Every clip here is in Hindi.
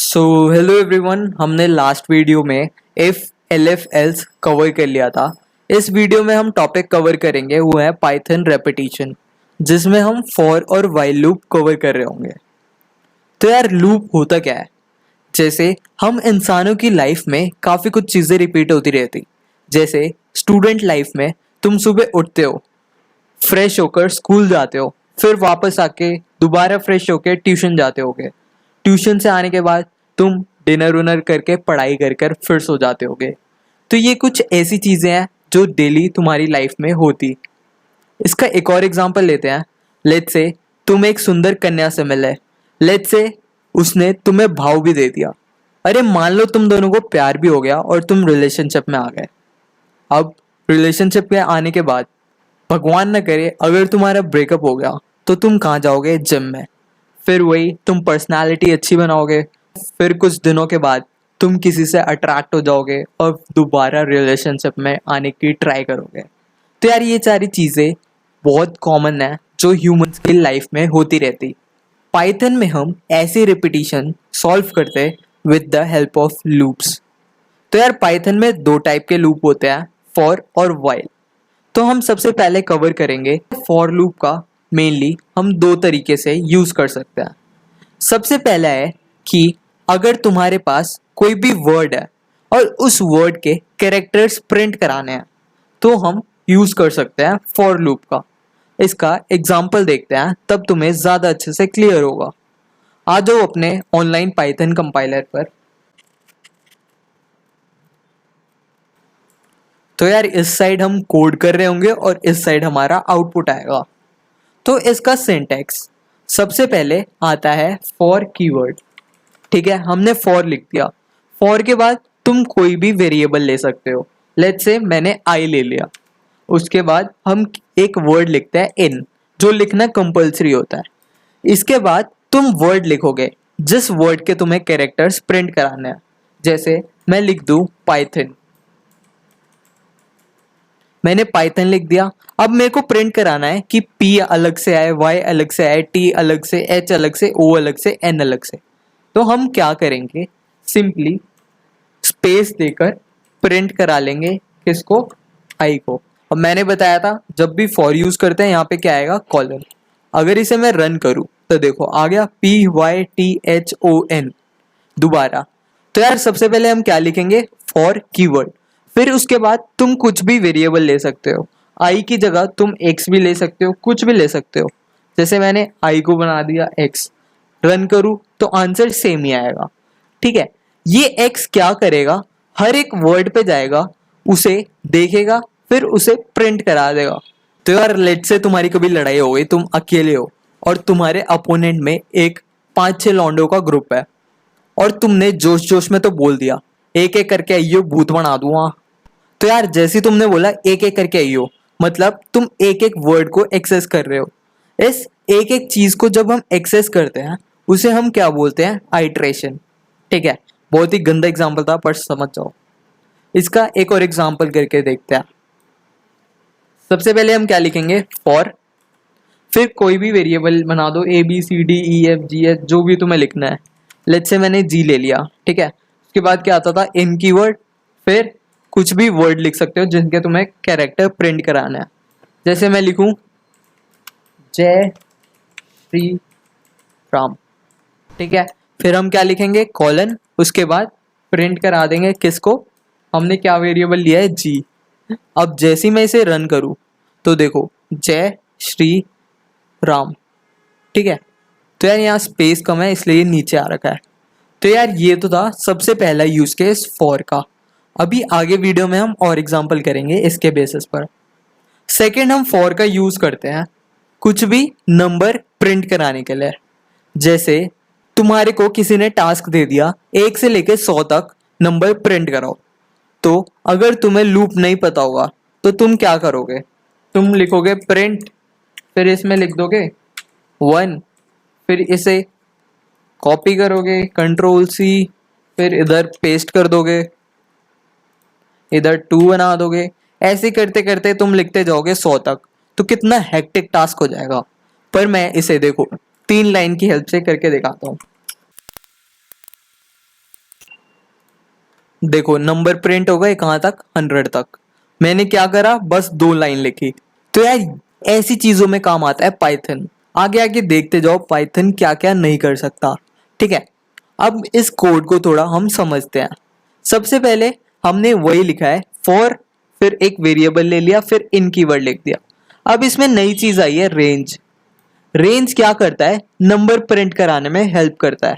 सो हेलो एवरीवन, हमने लास्ट वीडियो में इफ एलएफ एल्स कवर कर लिया था। इस वीडियो में हम टॉपिक कवर करेंगे वो है पाइथन रेपिटेशन, जिसमें हम फॉर और वाइल लूप कवर कर रहे होंगे। तो यार लूप होता क्या है? जैसे हम इंसानों की लाइफ में काफ़ी कुछ चीज़ें रिपीट होती रहती। जैसे स्टूडेंट लाइफ में तुम सुबह उठते हो, फ्रेश होकर स्कूल जाते हो, फिर वापस आके दोबारा फ्रेश होकर ट्यूशन जाते होगे। ट्यूशन से आने के बाद तुम डिनर उनर करके पढ़ाई कर कर फिर सो जाते होगे। तो ये कुछ ऐसी चीज़ें हैं जो डेली तुम्हारी लाइफ में होती। इसका एक और एग्जांपल लेते हैं। लेट्स से तुम एक सुंदर कन्या से मिले। लेट्स से उसने तुम्हें भाव भी दे दिया। अरे मान लो तुम दोनों को प्यार भी हो गया और तुम रिलेशनशिप में आ गए। अब रिलेशनशिप में आने के बाद भगवान न करे अगर तुम्हारा ब्रेकअप हो गया तो तुम कहाँ जाओगे? जिम में। फिर वही तुम पर्सनालिटी अच्छी बनाओगे, फिर कुछ दिनों के बाद तुम किसी से अट्रैक्ट हो जाओगे और दोबारा रिलेशनशिप में आने की ट्राई करोगे। तो यार ये सारी चीज़ें बहुत कॉमन है जो ह्यूमंस की लाइफ में होती रहती। पाइथन में हम ऐसी रिपीटिशन सॉल्व करते with the help of loops. तो यार पाइथन में दो टाइप के लूप होते हैं, फॉर और वाइल। तो हम सबसे पहले कवर करेंगे फॉर लूप का। मेनली हम दो तरीके से यूज़ कर सकते हैं। सबसे पहला है कि अगर तुम्हारे पास कोई भी वर्ड है और उस वर्ड के कैरेक्टर्स प्रिंट कराने हैं तो हम यूज़ कर सकते हैं फॉर लूप का। इसका एग्जाम्पल देखते हैं, तब तुम्हें ज़्यादा अच्छे से क्लियर होगा। आ जाओ अपने ऑनलाइन पाइथन कंपाइलर पर। तो यार इस साइड हम कोड कर रहे होंगे और इस साइड हमारा आउटपुट आएगा। तो इसका सिंटैक्स सबसे पहले आता है फॉर कीवर्ड। ठीक है, हमने फॉर लिख दिया। फॉर के बाद तुम कोई भी वेरिएबल ले सकते हो। लेट्स से मैंने आई ले लिया। उसके बाद हम एक वर्ड लिखते हैं इन, जो लिखना कंपलसरी होता है। इसके बाद तुम वर्ड लिखोगे जिस वर्ड के तुम्हें कैरेक्टर्स प्रिंट कराने हैं। जैसे मैं लिख दूं पाइथन। मैंने पाइथन लिख दिया। अब मेरे को प्रिंट कराना है कि P अलग से आए, Y अलग से आए, T अलग से, H अलग से, O अलग से, N अलग से। तो हम क्या करेंगे? सिंपली स्पेस देकर प्रिंट करा लेंगे किसको? I को। अब मैंने बताया था जब भी फॉर यूज करते हैं यहाँ पे क्या आएगा? कॉलन। अगर इसे मैं रन करूँ तो देखो आ गया PYTHON दोबारा। तो यार सबसे पहले हम क्या लिखेंगे? For keyword. फिर उसके बाद तुम कुछ भी वेरिएबल ले सकते हो। आई की जगह तुम एक्स भी ले सकते हो, कुछ भी ले सकते हो। जैसे मैंने आई को बना दिया एक्स। रन करूं तो आंसर सेम ही आएगा। ठीक है, ये एक्स क्या करेगा? हर एक वर्ड पे जाएगा, उसे देखेगा, फिर उसे प्रिंट करा देगा। तो यार लेट से तुम्हारी कभी लड़ाई हो गई, तुम अकेले हो और तुम्हारे अपोनेंट में एक 5-6 लौंडों का ग्रुप है और तुमने जोश जोश में तो बोल दिया एक एक करके आइयो भूत बना दूंगा। तो यार जैसे तुमने बोला एक एक करके आइयो, मतलब तुम एक एक वर्ड को एक्सेस कर रहे हो। इस एक एक चीज को जब हम एक्सेस करते हैं उसे हम क्या बोलते हैं? आइट्रेशन। ठीक है, बहुत ही गंदा एग्जाम्पल था पर समझ जाओ। इसका एक और एग्जाम्पल करके देखते हैं। सबसे पहले हम क्या लिखेंगे? फॉर। फिर कोई भी वेरिएबल बना दो, ABCDEFGH जो भी तुम्हें लिखना है। लेट्स से मैंने जी ले लिया। ठीक है, उसके बाद क्या आता था? इन कीवर्ड। फिर कुछ भी वर्ड लिख सकते हो जिनके तुम्हें कैरेक्टर प्रिंट कराना है। जैसे मैं लिखूं जय श्री राम। ठीक है, फिर हम क्या लिखेंगे? कॉलन। उसके बाद प्रिंट करा देंगे किसको? हमने क्या वेरिएबल लिया है? जी। अब जैसे मैं इसे रन करूं तो देखो जय श्री राम। ठीक है, तो यार यहाँ स्पेस कम है इसलिए नीचे आ रखा है। तो यार ये तो था सबसे पहला यूज केस फॉर का। अभी आगे वीडियो में हम और एग्जांपल करेंगे इसके बेसिस पर। सेकंड, हम फॉर का यूज करते हैं कुछ भी नंबर प्रिंट कराने के लिए। जैसे तुम्हारे को किसी ने टास्क दे दिया 1 से लेकर 100 तक नंबर प्रिंट कराओ। तो अगर तुम्हें लूप नहीं पता होगा तो तुम क्या करोगे? तुम लिखोगे प्रिंट, फिर इसमें लिख दोगे 1, फिर इसे कॉपी करोगे Ctrl+C, फिर इधर पेस्ट कर दोगे, इधर 2 बना दोगे। ऐसे करते करते तुम लिखते जाओगे 100 तक। तो कितना हेक्टिक टास्क हो जाएगा। पर मैं इसे देखो 3 लाइन की हेल्प से करके दिखाता हूँ। देखो नंबर प्रिंट हो गए कहाँ तक, 100 तक। मैंने क्या करा, बस 2 लाइन लिखी। तो यार ऐसी चीजों में काम आता है पाइथन। आगे आगे देखते जाओ पाइथन क्या क्या नहीं कर सकता। ठीक है, अब इस कोड को थोड़ा हम समझते हैं। सबसे पहले हमने वही लिखा है फॉर, फिर एक वेरिएबल ले लिया, फिर इन कीवर्ड लिख दिया। अब इसमें नई चीज आई है रेंज। रेंज क्या करता है, नंबर प्रिंट कराने में हेल्प करता है।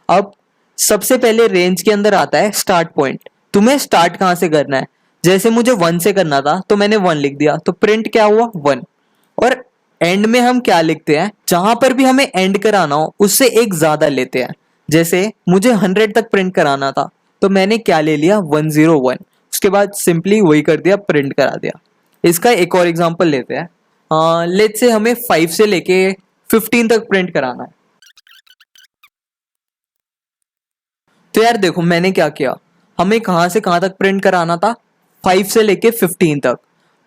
अब सबसे पहले रेंज के अंदर आता है स्टार्ट पॉइंट। तुम्हें स्टार्ट कहां से करना है, जैसे मुझे 1 से करना था तो मैंने 1 लिख दिया, तो प्रिंट क्या हुआ 1। और एंड में हम क्या लिखते हैं, जहां पर भी हमें एंड कराना हो उससे एक ज्यादा लेते हैं। जैसे मुझे 100 तक प्रिंट कराना था तो मैंने क्या ले लिया 101, उसके बाद सिंपली वही कर दिया, प्रिंट करा दिया। इसका एक और एग्जांपल लेते हैं। लेट्स से हमें 5 से लेके 15 तक प्रिंट कराना है। तो यार देखो मैंने क्या किया, हमें कहां से कहां तक प्रिंट कराना था, 5 से लेके 15 तक।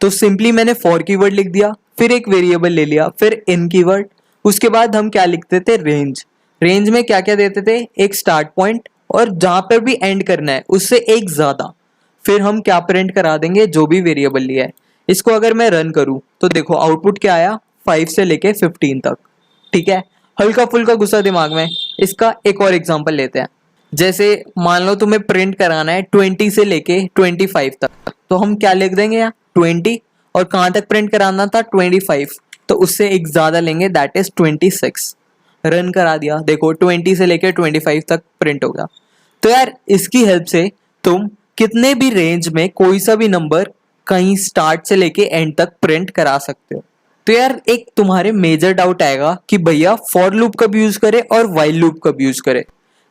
तो सिंपली मैंने फॉर कीवर्ड लिख दिया, फिर एक वेरिएबल ले लिया, फिर इन कीवर्ड। उसके बाद हम क्या लिखते थे, रेंज। रेंज में क्या क्या देते थे, एक स्टार्ट पॉइंट, और जहां पर भी एंड करना है उससे एक ज्यादा। फिर हम क्या प्रिंट करा देंगे, जो भी वेरिएबल लिया है। इसको अगर मैं रन करूं तो देखो आउटपुट क्या आया, 5 से लेके 15 तक। ठीक है, हल्का फुल्का गुस्सा दिमाग में। इसका एक और एग्जांपल लेते हैं। जैसे मान लो तुम्हें प्रिंट कराना है 20 से लेके 25 तक, तो हम क्या लिख देंगे यहाँ 20, और कहां तक प्रिंट कराना था 25, तो उससे एक ज्यादा लेंगे, दैट इज 26। रन करा दिया, देखो 20 से लेके 25 तक प्रिंट हो गया। तो यार इसकी हेल्प से तुम कितने भी रेंज में कोई सा भी नंबर कहीं स्टार्ट से लेके एंड तक प्रिंट करा सकते हो। तो यार एक तुम्हारे मेजर डाउट आएगा कि भैया फॉर लूप कब यूज करे और व्हाइल लूप कब यूज करे।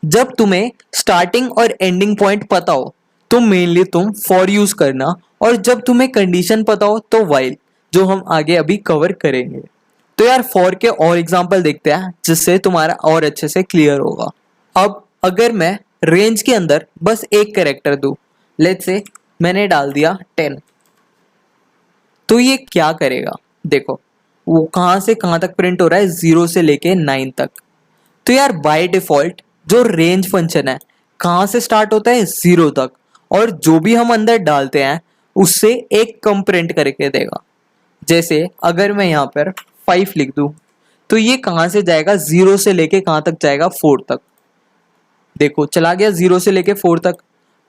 जब तुम्हें स्टार्टिंग और एंडिंग पॉइंट पता हो तो मेनली तुम फॉर यूज करना, और जब तुम्हें कंडीशन पता हो तो व्हाइल, जो हम आगे अभी कवर करेंगे। तो यार फॉर के और एग्जांपल देखते हैं जिससे तुम्हारा और अच्छे से क्लियर होगा। अब अगर मैं रेंज के अंदर बस एक कैरेक्टर दूं, लेट्स से मैंने डाल दिया 10, तो ये क्या करेगा, देखो वो कहां से कहां तक प्रिंट हो रहा है, 0 से लेके 9 तक। तो यार बाय डिफॉल्ट जो रेंज फंक्शन है कहां से स्टार्ट होता है, 0 तक, और जो भी हम अंदर डालते हैं उससे एक कम प्रिंट करके देगा। जैसे अगर मैं यहाँ पर 5 लिख दूं तो ये कहां से जाएगा, 0 से लेके कहां तक जाएगा, 4 तक। देखो चला गया 0 से लेके 4 तक।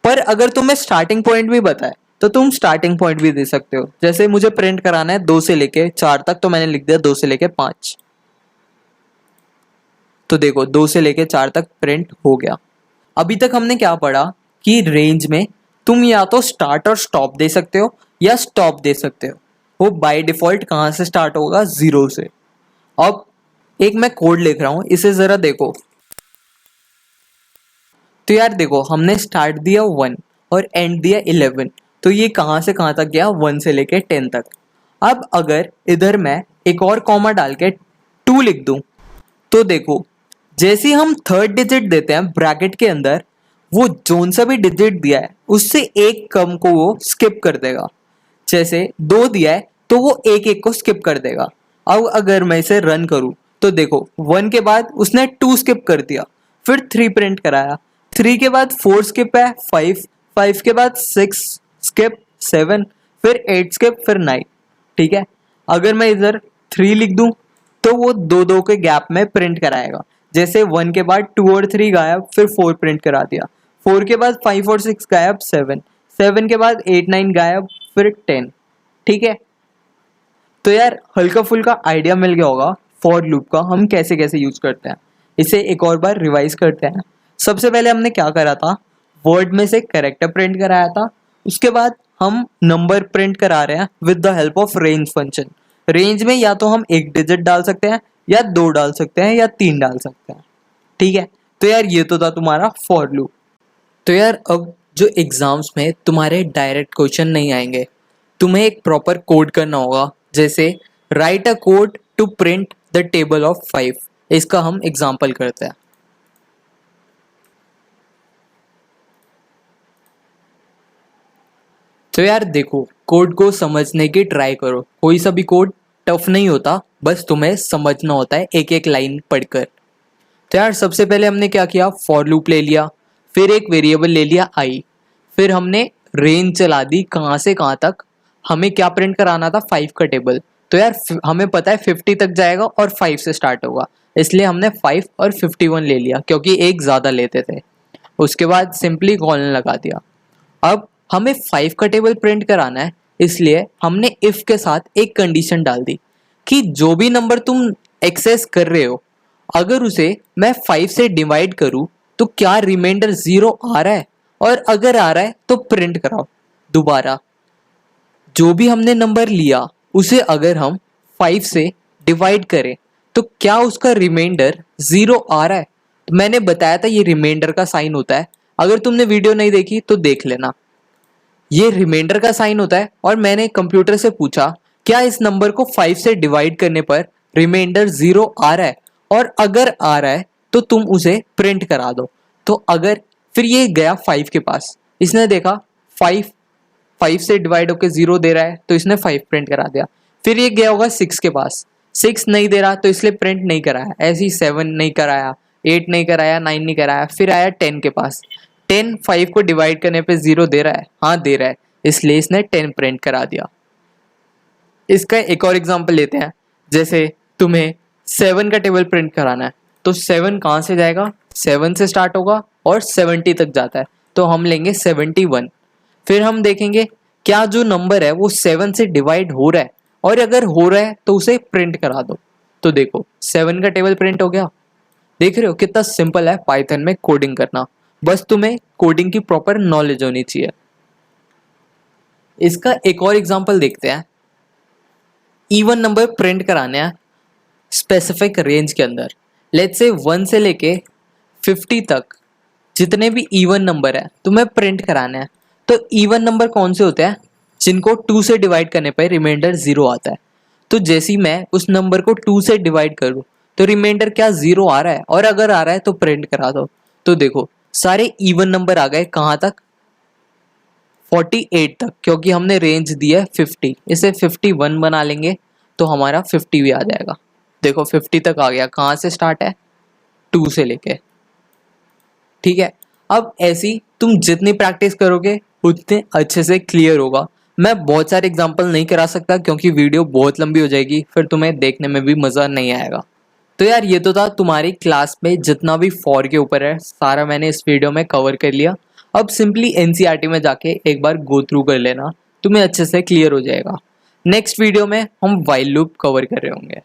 पर अगर तुम्हें स्टार्टिंग पॉइंट भी बताए तो तुम स्टार्टिंग पॉइंट भी दे सकते हो। जैसे मुझे प्रिंट कराना है 2 से लेके 4 तक, तो मैंने लिख दिया 2 से लेके 5। तो देखो 2 से लेके 4 तक प्रिंट हो गया। अभी तक हमने क्या पढ़ा कि रेंज में तुम या तो स्टार्ट और स्टॉप दे सकते हो या स्टॉप दे सकते हो। वो बाय डिफॉल्ट कहां से स्टार्ट होगा, 0 से। अब एक मैं कोड लिख रहा हूं, इसे जरा देखो। तो यार देखो हमने स्टार्ट दिया 1 और एंड दिया 11, तो ये कहां से कहां तक गया, 1 से लेके 10 तक। अब अगर इधर मैं एक और कॉमा डाल के 2 लिख दूं तो देखो जैसे ही हम थर्ड डिजिट देते हैं ब्रैकेट के अंदर, वो जोन सा भी डिजिट दिया है उससे एक कम को वो स्किप कर देगा। जैसे 2 दिया है तो वो एक एक को स्किप कर देगा। अब अगर मैं इसे रन करूं तो देखो 1 के बाद उसने 2 स्किप कर दिया, फिर 3 प्रिंट कराया, 3 के बाद 4 स्किप है, 5 के बाद 6 स्किप, 7, फिर 8 स्किप, फिर 9। ठीक है, अगर मैं इधर 3 लिख दूं तो वो दो दो के गैप में प्रिंट कराएगा। जैसे 1 के बाद 2 और 3 गायब, फिर 4 प्रिंट करा दिया, 4 के बाद 5 और 6 गायब, 7 के बाद 8 9 गायब, फिर 10। ठीक है, तो यार हल्का फुल्का आइडिया मिल गया होगा फॉर लूप का हम कैसे कैसे यूज करते हैं। इसे एक और बार रिवाइज करते हैं। सबसे पहले हमने क्या करा था, वर्ड में से कैरेक्टर प्रिंट कराया था। उसके बाद हम नंबर प्रिंट करा रहे हैं with the help of range function. Range में या तो हम एक डिजिट डाल सकते हैं, या 2 डाल सकते हैं, या 3 डाल सकते हैं। ठीक है, तो यार ये तो था तुम्हारा फॉर लूप। तो यार अब जो एग्जाम्स में तुम्हारे डायरेक्ट क्वेश्चन नहीं आएंगे, तुम्हें एक प्रॉपर कोड करना होगा। जैसे write a code to print the table of 5। इसका हम एग्जाम्पल करते हैं। तो यार देखो कोड को समझने की ट्राई करो, कोई सा भी कोड टफ नहीं होता, बस तुम्हें समझना होता है एक एक लाइन पढ़कर। तो यार सबसे पहले हमने क्या किया, फॉर लूप ले लिया, फिर एक वेरिएबल ले लिया आई। फिर हमने रेंज चला दी कहाँ से कहाँ तक, हमें क्या प्रिंट कराना था 5 का टेबल। तो यार हमें पता है 50 तक जाएगा और 5 से स्टार्ट होगा, इसलिए हमने 5 और 51 ले लिया क्योंकि एक ज़्यादा लेते थे। उसके बाद सिंपली कॉलन लगा दिया। अब हमें 5 का टेबल प्रिंट कराना है, इसलिए हमने इफ के साथ एक कंडीशन डाल दी कि जो भी नंबर तुम एक्सेस कर रहे हो अगर उसे मैं 5 से डिवाइड करूं तो क्या रिमाइंडर 0 आ रहा है, और अगर आ रहा है तो प्रिंट कराओ। दोबारा जो भी हमने नंबर लिया उसे अगर हम 5 से डिवाइड करें तो क्या उसका रिमाइंडर 0 आ रहा है। तो मैंने बताया था ये रिमाइंडर का साइन होता है, अगर तुमने वीडियो नहीं देखी तो देख लेना। ये रिमाइंडर का साइन होता है और मैंने कंप्यूटर से पूछा क्या इस नंबर को 5 से डिवाइड करने पर रिमाइंडर 0 आ रहा है, और अगर आ रहा है तो तुम उसे प्रिंट करा दो। तो अगर फिर ये गया 5 के पास, इसने देखा 5 से डिवाइड होकर 0 दे रहा है तो इसने 5 प्रिंट करा दिया। फिर ये गया होगा 6 के पास, 6 नहीं दे रहा तो इसलिए प्रिंट नहीं कराया, ऐसे ही 7 नहीं कराया, 8 नहीं कराया, 9 नहीं कराया। फिर आया 10 के पास, 10 5 को डिवाइड करने पे 0 दे रहा है, हाँ दे रहा है, इसलिए इसने 10 प्रिंट करा दिया। इसका एक और एग्जांपल लेते हैं, जैसे तुम्हें 7 का टेबल प्रिंट कराना है तो 7 कहाँ से जाएगा, 7 से स्टार्ट होगा और 70 तक जाता है, तो हम लेंगे 71। फिर हम देखेंगे क्या जो नंबर है वो 7 से डिवाइड हो रहा है, और अगर हो रहा है तो उसे प्रिंट करा दो। तो देखो 7 का टेबल प्रिंट हो गया। देख रहे हो कितना सिंपल है पाइथन में कोडिंग करना, बस तुम्हें कोडिंग की प्रॉपर नॉलेज होनी चाहिए। इसका एक और एग्जांपल देखते हैं। इवन नंबर प्रिंट कराने हैं स्पेसिफिक रेंज के अंदर, लेट्स से 1 से लेके 50 तक जितने भी इवन नंबर है तुम्हें प्रिंट कराना है। तो इवन नंबर कौन से होते हैं, जिनको 2 से डिवाइड करने पर रिमाइंडर 0 आता है। तो जैसे ही मैं उस नंबर को 2 से डिवाइड करूँ तो रिमाइंडर क्या 0 आ रहा है, और अगर आ रहा है तो प्रिंट करा दो। तो देखो सारे इवन नंबर आ गए कहाँ तक, 48 तक, क्योंकि हमने रेंज दिया है 50, इसे 51 बना लेंगे तो हमारा 50 भी आ जाएगा। देखो 50 तक आ गया, कहाँ से स्टार्ट है, 2 से लेके। ठीक है, अब ऐसी तुम जितनी प्रैक्टिस करोगे उतने अच्छे से क्लियर होगा। मैं बहुत सारे एग्जांपल नहीं करा सकता क्योंकि वीडियो बहुत लंबी हो जाएगी, फिर तुम्हें देखने में भी मज़ा नहीं आएगा। तो यार ये तो था तुम्हारी क्लास में जितना भी फॉर के ऊपर है सारा मैंने इस वीडियो में कवर कर लिया। अब सिंपली एनसीईआरटी में जाके एक बार गो थ्रू कर लेना, तुम्हें अच्छे से क्लियर हो जाएगा। नेक्स्ट वीडियो में हम व्हाइल लूप कवर कर रहे होंगे।